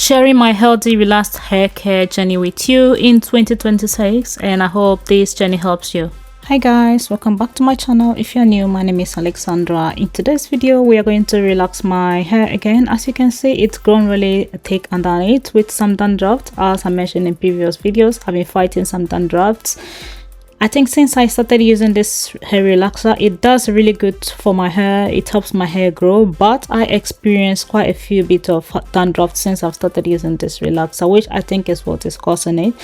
sharing my healthy relaxed hair care journey with you in 2026, and I hope this journey helps you. Hi guys, welcome back to my channel. If you're new, my name is Alexandra. In today's video we are going to relax my hair again. As you can see, it's grown really thick underneath with some dandruff. As I mentioned in previous videos, I've been fighting some dandruffs. I think since I started using this hair relaxer, it does really good for my hair. It helps my hair grow, but I experienced quite a few bit of dandruff since I've started using this relaxer, which I think is what is causing it.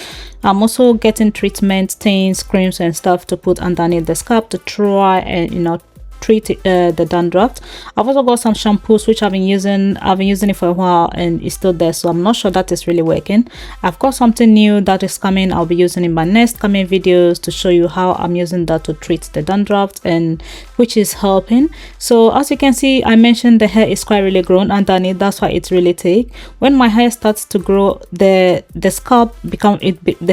I'm also getting treatment, stains, creams and stuff to put underneath the scalp to try and treat the dandruff. I've also got some shampoos which I've been using it for a while and it's still there, so I'm not sure that is really working. I've got something new that is coming. I'll be using in my next coming videos to show you how I'm using that to treat the dandruff, and which is helping. So as you can see, I mentioned the hair is quite really grown underneath, that's why it's really thick. When my hair starts to grow, the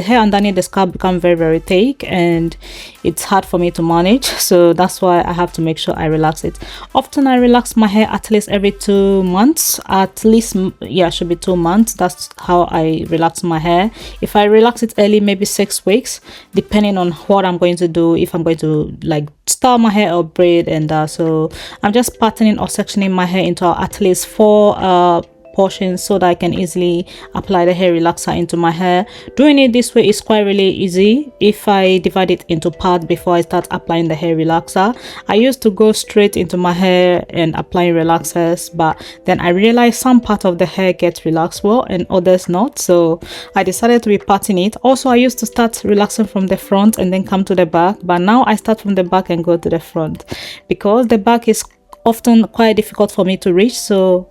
hair underneath the scalp become very thick and it's hard for me to manage, so that's why I have to make sure I relax it. Often I relax my hair at least every 2 months, at least, yeah, it should be 2 months. That's how I relax my hair. If I relax it early, maybe 6 weeks, depending on what I'm going to do, if I'm going to like style my hair or braid and so I'm just patterning or sectioning my hair into at least 4 portions so that I can easily apply the hair relaxer into my hair. Doing it this way is quite really easy if I divide it into parts before I start applying the hair relaxer. I used to go straight into my hair and applying relaxers, but then I realized some part of the hair gets relaxed well and others not, so I decided to be parting it. Also, I used to start relaxing from the front and then come to the back, but now I start from the back and go to the front because the back is often quite difficult for me to reach. So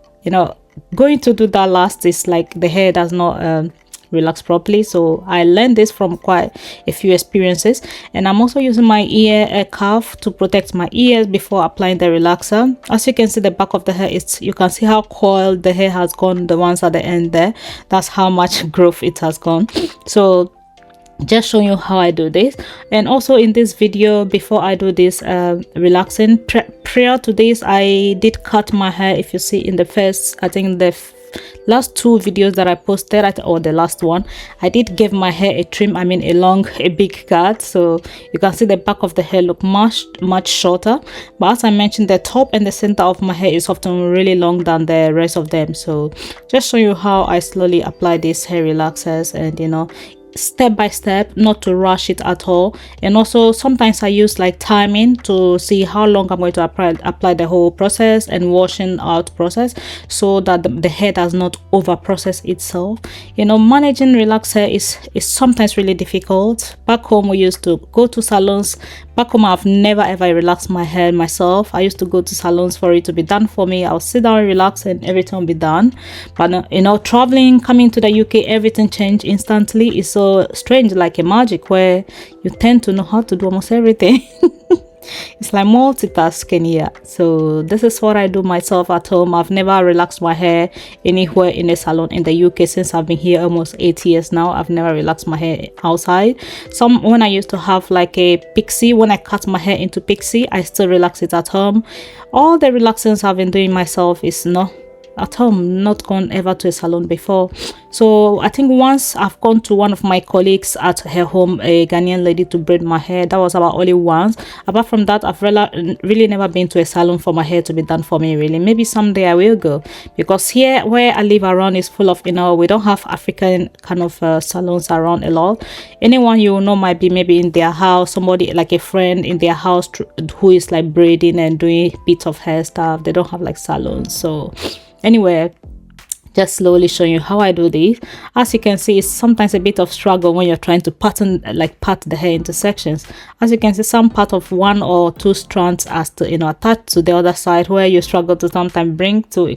going to do that last is like the hair does not relax properly. So I learned this from quite a few experiences, and I'm also using my ear cuff to protect my ears before applying the relaxer. As you can see, the back of the hair, you can see how coiled the hair has gone, the ones at the end there. That's how much growth it has gone. So just showing you how I do this. And also in this video, before I do this relaxing, prior to this I did cut my hair. If you see in the first, I think the last 2 videos that I posted, or the last one, I did give my hair a trim, I mean a big cut, so you can see the back of the hair look much shorter. But as I mentioned, the top and the center of my hair is often really long than the rest of them. So just show you how I slowly apply these hair relaxers, and step by step, not to rush it at all. And also sometimes I use like timing to see how long I'm going to apply the whole process and washing out process, so that the hair does not over process itself. Managing relaxed hair is sometimes really difficult. Back home we used to go to salons. Back home I've never ever relaxed my hair myself. I used to go to salons for it to be done for me. I'll sit down, relax, and everything will be done. But traveling, coming to the UK, everything changed instantly. It's so strange, like a magic, where you tend to know how to do almost everything. It's like multitasking here. So this is what I do myself at home. I've never relaxed my hair anywhere in a salon in the UK since I've been here almost 8 years now. I've never relaxed my hair outside. When I used to have like a pixie, when I cut my hair into pixie, I still relax it at home. All the relaxings I've been doing myself is at home, not gone ever to a salon before. So I think once I've gone to one of my colleagues at her home, a Ghanaian lady, to braid my hair. That was about only once. Apart from that, I've really never been to a salon for my hair to be done for me, really. Maybe someday I will go, because here where I live around is full of we don't have African kind of salons around a lot. Anyone you know might be maybe in their house, somebody like a friend in their house who is like braiding and doing bits of hair stuff. They don't have like salons. So anyway, just slowly showing you how I do this. As you can see, it's sometimes a bit of struggle when you're trying to part the hair into sections. As you can see, some part of 1 or 2 strands are still attached to the other side, where you struggle to sometimes bring to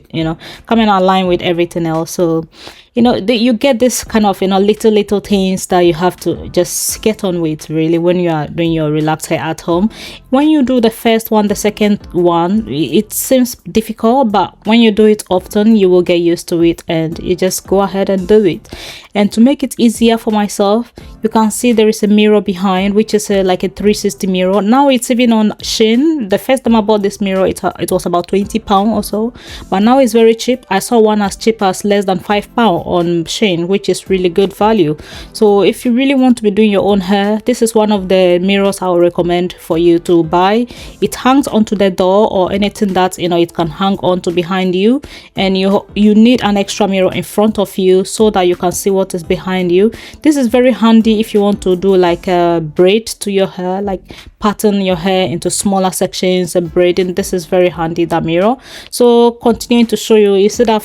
come in line with everything else. So you get this kind of little things that you have to just get on with, really, when you are doing your relaxed hair at home. When you do the first one, the second one, it seems difficult, but when you do it often, you will get used to it and you just go ahead and do it. And to make it easier for myself, you can see there is a mirror behind, which is like a 360 mirror. Now it's even on Shein. The first time I bought this mirror, it was about £20 or so, but now it's very cheap. I saw one as cheap as less than £5 on Shein, which is really good value. So if you really want to be doing your own hair, this is one of the mirrors I would recommend for you to buy. It hangs onto the door or anything that it can hang onto behind you, and you need an extra mirror in front of you so that you can see what is behind you. This is very handy if you want to do like a braid to your hair, like pattern your hair into smaller sections and braiding. This is very handy, that mirror. So continuing to show you, see that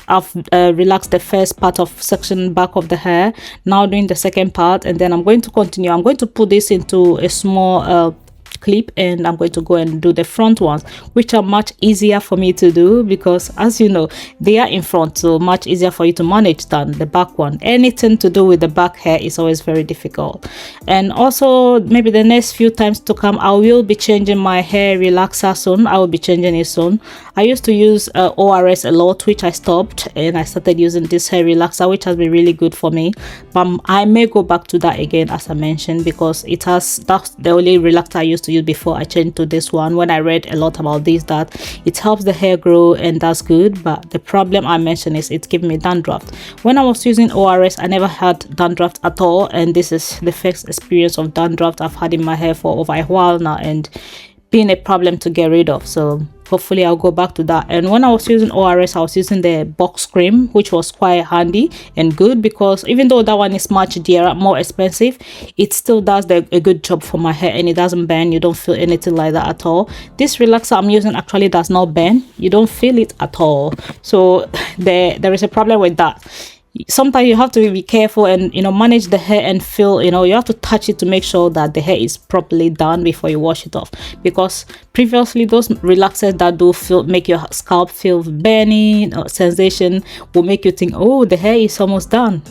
I've relaxed the first part of section back of the hair. Now doing the second part, and then I'm going to continue. I'm going to put this into a small clip, and I'm going to go and do the front ones, which are much easier for me to do because, as you know, they are in front, so much easier for you to manage than the back one. Anything to do with the back hair is always very difficult. And also, maybe the next few times to come, I will be changing my hair relaxer soon. I will be changing it soon. I used to use ORS a lot, which I stopped, and I started using this hair relaxer, which has been really good for me. But I may go back to that again, as I mentioned, because that's the only relaxer I used to use before I changed to this one. When I read a lot about this, that it helps the hair grow, and that's good, but the problem I mentioned is it's giving me dandruff. When I was using ORS, I never had dandruff at all, and this is the first experience of dandruff I've had in my hair for over a while now, and being a problem to get rid of. So hopefully I'll go back to that. And when I was using ORS, I was using the box cream, which was quite handy and good, because even though that one is much dearer, more expensive, it still does a good job for my hair, and it doesn't burn. You don't feel anything like that at all. This relaxer I'm using actually does not burn. You don't feel it at all. So there is a problem with that. Sometimes you have to be careful and manage the hair and feel, you have to touch it to make sure that the hair is properly done before you wash it off, because previously those relaxers that do make your scalp feel burning or sensation will make you think, oh, the hair is almost done.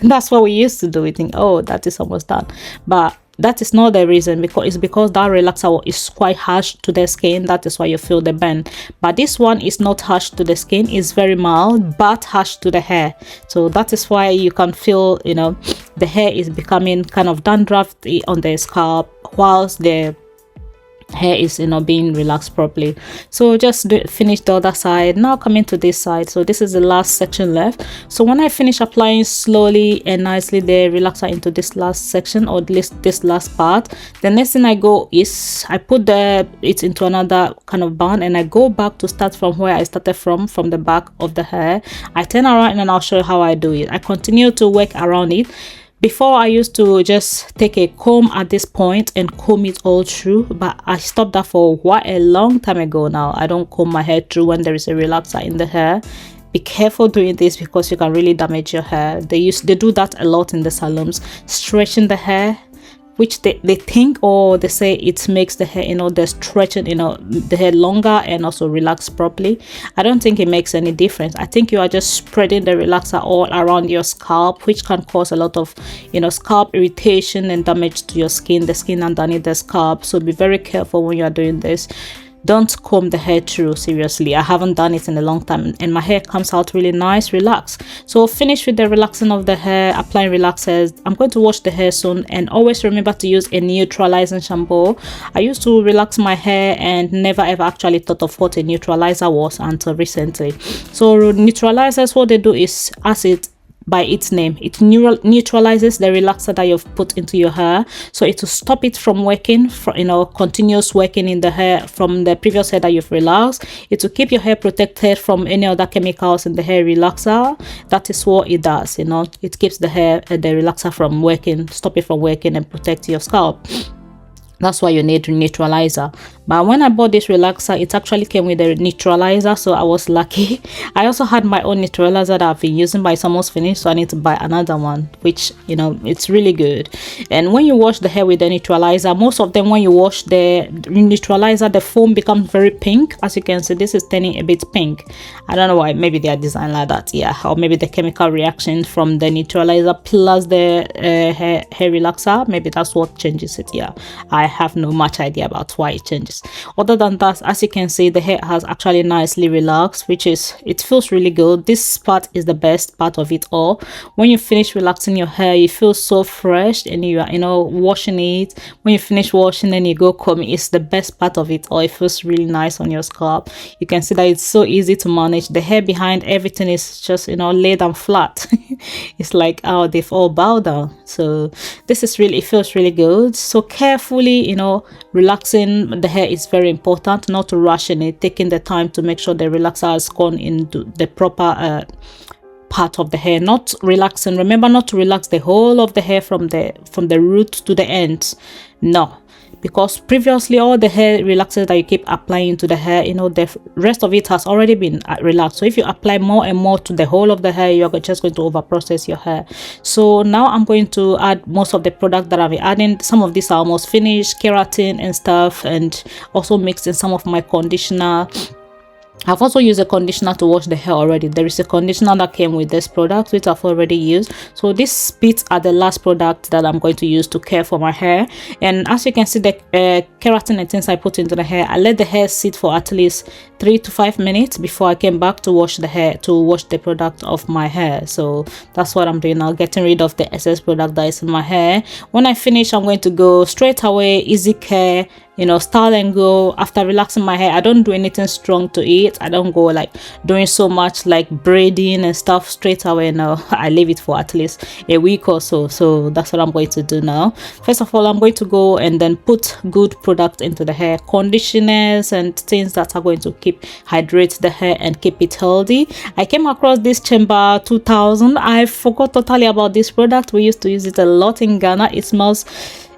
That's what we used to do. We think, oh, that is almost done, but that is not the reason, because that relaxer is quite harsh to the skin. That is why you feel the burn. But this one is not harsh to the skin. It's very mild but harsh to the hair. So that is why you can feel the hair is becoming kind of dandruff on the scalp whilst the hair is being relaxed properly. So just finish the other side. Now coming to this side. So this is the last section left. So when I finish applying slowly and nicely the relaxer into this last section, or this last part, the next thing I go is I put it into another kind of band, and I go back to start from where I started from the back of the hair. I turn around and I'll show you how I do it. I continue to work around it. Before, I used to just take a comb at this point and comb it all through, but I stopped that for a long time ago now. I don't comb my hair through when there is a relaxer in the hair. Be careful doing this, because you can really damage your hair. They do that a lot in the salons, stretching the hair, which they think, or they say it makes the hair, the stretching, the hair longer and also relax properly. I don't think it makes any difference. I think you are just spreading the relaxer all around your scalp, which can cause a lot of, scalp irritation and damage to your skin, the skin underneath the scalp. So be very careful when you are doing this. Don't comb the hair through. Seriously, I haven't done it in a long time, and my hair comes out really nice, relaxed. So finish with the relaxing of the hair, applying relaxers. I'm going to wash the hair soon, and always remember to use a neutralizing shampoo. I used to relax my hair and never ever actually thought of what a neutralizer was until recently. So neutralizers, what they do is, as it by its name, it neutralizes the relaxer that you've put into your hair, so it will stop it from working, continuous working in the hair from the previous hair that you've relaxed. It will keep your hair protected from any other chemicals in the hair relaxer. That is what it does. It keeps the relaxer from working, stop it from working, and protect your scalp. That's why you need a neutralizer. But when I bought this relaxer, it actually came with a neutralizer, so I was lucky. I also had my own neutralizer that I've been using, but it's almost finished, so I need to buy another one, which it's really good. And when you wash the hair with the neutralizer, most of them, when you wash the neutralizer, the foam becomes very pink. As you can see, this is turning a bit pink. I don't know why. Maybe they are designed like that, yeah, or maybe the chemical reaction from the neutralizer plus the hair relaxer, maybe that's what changes it. Yeah, I have no much idea about why it changes relaxed. Other than that, as you can see, the hair has actually nicely relaxed, which is, it feels really good. This part is the best part of it all. When you finish relaxing your hair, you feel so fresh, and you are, you know, washing it. When you finish washing and you go combing, it's the best part of it all. It feels really nice on your scalp. You can see that it's so easy to manage. The hair behind everything is just, you know, laid and flat. It's like, oh, they've all bowed down. So this is really, it feels really good. So carefully, you know, relaxing the hair is very important, not to rush in it, taking the time to make sure the relaxer has gone into the proper part of the hair. Not relaxing, remember not to relax the whole of the hair from the root to the ends. No, because previously all the hair relaxers that you keep applying to the hair, you know, the rest of it has already been relaxed. So if you apply more and more to the whole of the hair, you're just going to over process your hair. So now I'm going to add most of the product that I've been adding. Some of these are almost finished, keratin and stuff, and also mixed in some of my conditioner. I've also used a conditioner to wash the hair already. There is a conditioner that came with this product, which I've already used. So these bits are the last product that I'm going to use to care for my hair. And as you can see, the keratin and things I put into the hair, I let the hair sit for at least 3 to 5 minutes before I came back to wash the hair, to wash the product off my hair. So that's what I'm doing now, getting rid of the excess product that is in my hair. When I finish, I'm going to go straight away, easy care, you know, style and go. After relaxing my hair, I don't do anything strong to it. I don't go like doing so much like braiding and stuff straight away. No, I leave it for at least a week or so. So that's what I'm going to do now. First of all, I'm going to go and then put good product into the hair, conditioners and things that are going to hydrate the hair and keep it healthy. I came across this Chamber 2000. I forgot totally about this product. We used to use it a lot in Ghana. It smells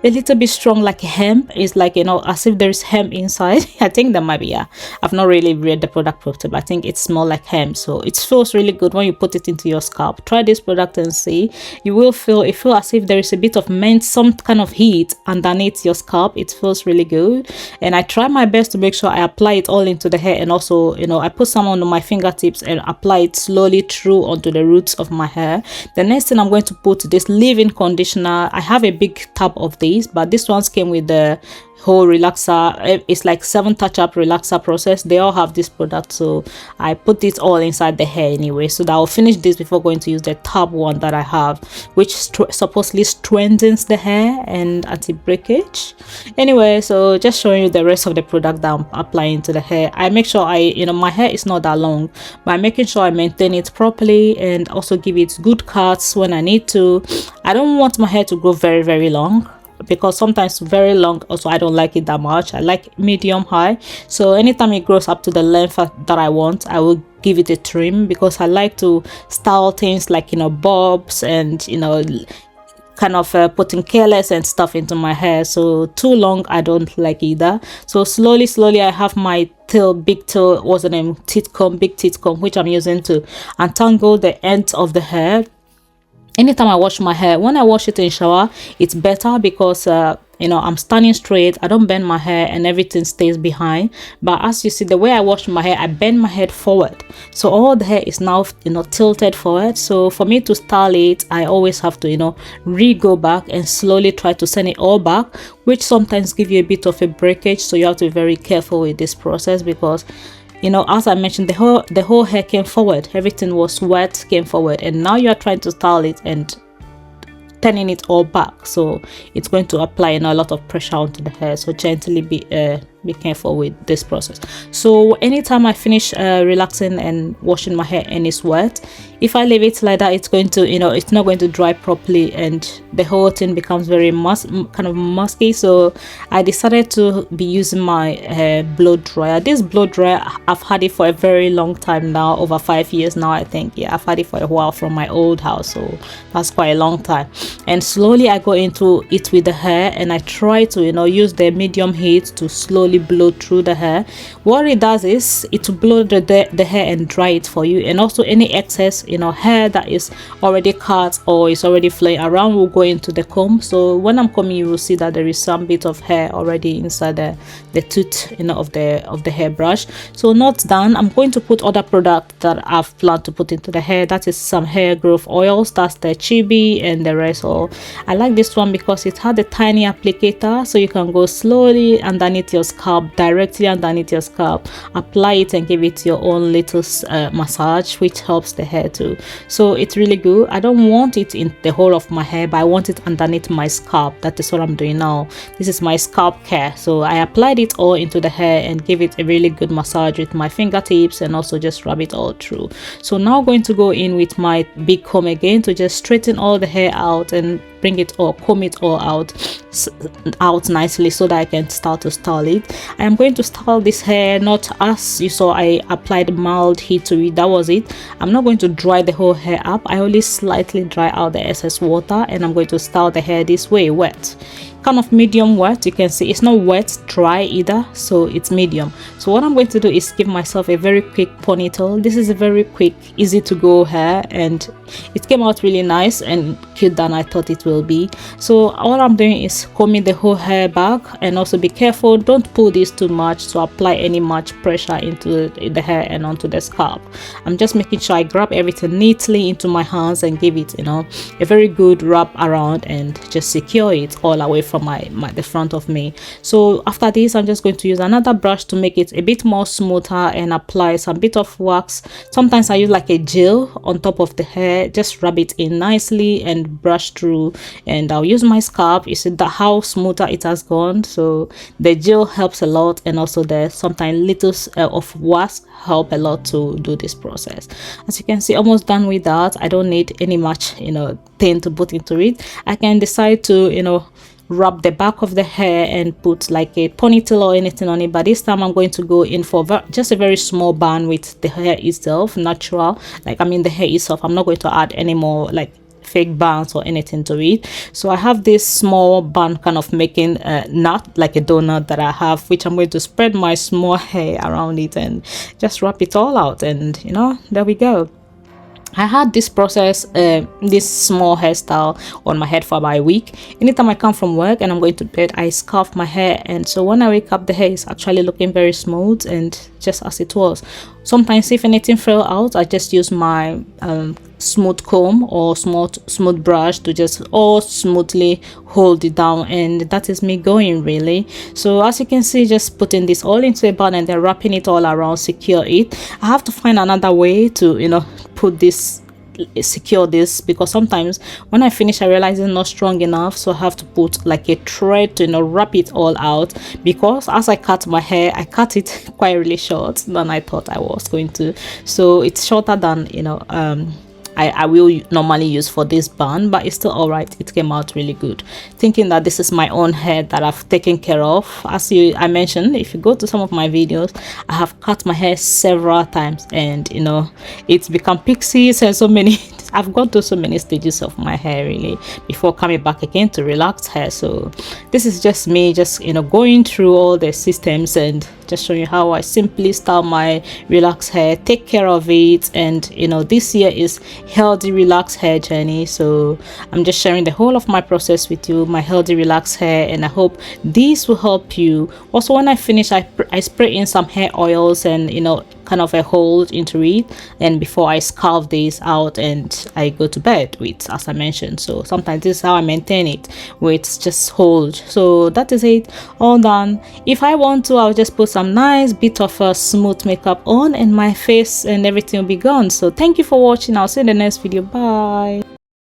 a little bit strong like hemp. It's like, you know, as if there's hemp inside. I think that might be, yeah, I've not really read the product properly, but I think it smells like hemp. So it feels really good when you put it into your scalp. Try this product and see. You will feel, it feels as if there is a bit of mint, some kind of heat underneath your scalp. It feels really good. And I try my best to make sure I apply it all into the hair, and also, you know, I put some on my fingertips and apply it slowly through onto the roots of my hair. The next thing I'm going to put this leave-in conditioner. I have a big tub of this, but this ones came with the whole relaxer. It's like 7 touch-up relaxer process. They all have this product, so I put this all inside the hair anyway, so that I'll finish this before going to use the tub one that I have, which supposedly strengthens the hair and anti-breakage. Anyway, so just showing you the rest of the product that I'm applying to the hair. I make sure you know, my hair is not that long, but I'm making sure I maintain it properly and also give it good cuts when I need to. I don't want my hair to grow very, very long, because sometimes very long also I don't like it that much. I like medium high. So anytime it grows up to the length that I want, I will give it a trim, because I like to style things like, you know, bobs and, you know, kind of putting careless and stuff into my hair. So too long I don't like either. So slowly I have my big tail, what's the name, big teeth comb, which I'm using to untangle the ends of the hair. Anytime I wash my hair, when I wash it in shower, it's better, because you know, I'm standing straight, I don't bend my hair and everything stays behind. But as you see, the way I wash my hair, I bend my head forward, so all the hair is now, you know, tilted forward. So for me to style it, I always have to, you know, go back and slowly try to send it all back, which sometimes give you a bit of a breakage. So you have to be very careful with this process, because, you know, as I mentioned, the whole hair came forward, everything was wet, came forward, and now you are trying to style it and turning it all back, so it's going to apply, you know, a lot of pressure onto the hair. So gently be careful with this process. So anytime I finish relaxing and washing my hair and it's wet, if I leave it like that, it's going to, you know, it's not going to dry properly, and the whole thing becomes very kind of musky. So I decided to be using my blow dryer. This blow dryer, I've had it for a very long time now, over 5 years now, I think. Yeah, I've had it for a while from my old house, so that's quite a long time. And slowly I go into it with the hair, and I try to, you know, use the medium heat to slowly blow through the hair. What it does is it will blow the hair and dry it for you, and also any excess, you know, hair that is already cut or is already flying around will go into the comb. So when I'm combing, you will see that there is some bit of hair already inside the tooth, you know, of the hairbrush. So not done. I'm going to put other product that I've planned to put into the hair. That is some hair growth oils. That's the chibi and the rest. So I like this one because it had a tiny applicator, so you can go slowly underneath your scalp scalp, directly underneath your scalp. Apply it and give it your own little massage, which helps the hair too. So it's really good. I don't want it in the whole of my hair, but I want it underneath my scalp. That is what I'm doing now. This is my scalp care. So I applied it all into the hair and give it a really good massage with my fingertips, and also just rub it all through. So now I'm going to go in with my big comb again to just straighten all the hair out and bring it or comb it all out nicely so that I can start to style it. I am going to style this hair not as you saw. I applied mild heat to it. That was it. I'm not going to dry the whole hair up. I only slightly dry out the excess water, and I'm going to style the hair this way, wet, kind of medium wet. You can see it's not wet dry either, so it's medium. So what I'm going to do is give myself a very quick ponytail. This is a very quick, easy to go hair, and it came out really nice and cute than I thought it will be. So all I'm doing is combing the whole hair back, and also be careful, don't pull this too much to apply any much pressure into the hair and onto the scalp. I'm just making sure I grab everything neatly into my hands and give it, you know, a very good wrap around and just secure it all away from the front of me. So after this, I'm just going to use another brush to make it a bit more smoother and apply some bit of wax. Sometimes I use like a gel on top of the hair, just rub it in nicely and brush through, and I'll use my scalp. You see that how smoother it has gone. So the gel helps a lot, and also the sometimes little of wax help a lot to do this process. As you can see, almost done with that. I don't need any much, you know, thing to put into it. I can decide to, you know, wrap the back of the hair and put like a ponytail or anything on it, but this time I'm going to go in for just a very small bun with the hair itself, natural, like I mean the hair itself. I'm not going to add any more like fake bands or anything to it. So I have this small bun kind of making a knot, like a donut that I have, which I'm going to spread my small hair around it and just wrap it all out, and you know, there we go. I had this process, this small hairstyle on my head for about a week. Anytime I come from work and I'm going to bed, I scarf my hair, and so when I wake up, the hair is actually looking very smooth and just as it was. Sometimes if anything fell out, I just use my smooth comb or smooth brush to just all smoothly hold it down, and that is me going really. So as you can see, just putting this all into a bun and then wrapping it all around, secure it. I have to find another way to, you know, put this, secure this, because sometimes when I finish I realize it's not strong enough, so I have to put like a thread to, you know, wrap it all out, because as I cut my hair, I cut it quite really short than I thought I was going to. So it's shorter than, you know, I will normally use for this bun, but it's still all right. It came out really good, thinking that this is my own hair that I've taken care of. As I mentioned, if you go to some of my videos, I have cut my hair several times, and you know, it's become pixies and so many I've gone through so many stages of my hair really before coming back again to relaxed hair. So this is just me, just, you know, going through all the systems and just showing you how I simply style my relaxed hair, take care of it. And you know, this year is healthy relaxed hair journey, so I'm just sharing the whole of my process with you, my healthy relaxed hair, and I hope this will help you. Also, when I finish, I spray in some hair oils and, you know, kind of a hold into it, and before I scarf this out and I go to bed with, as I mentioned. So sometimes this is how I maintain it, with just hold. So that is it, all done. If I want to, I'll just put some nice bit of a smooth makeup on, and my face and everything will be gone. So thank you for watching. I'll see you in the next video. Bye.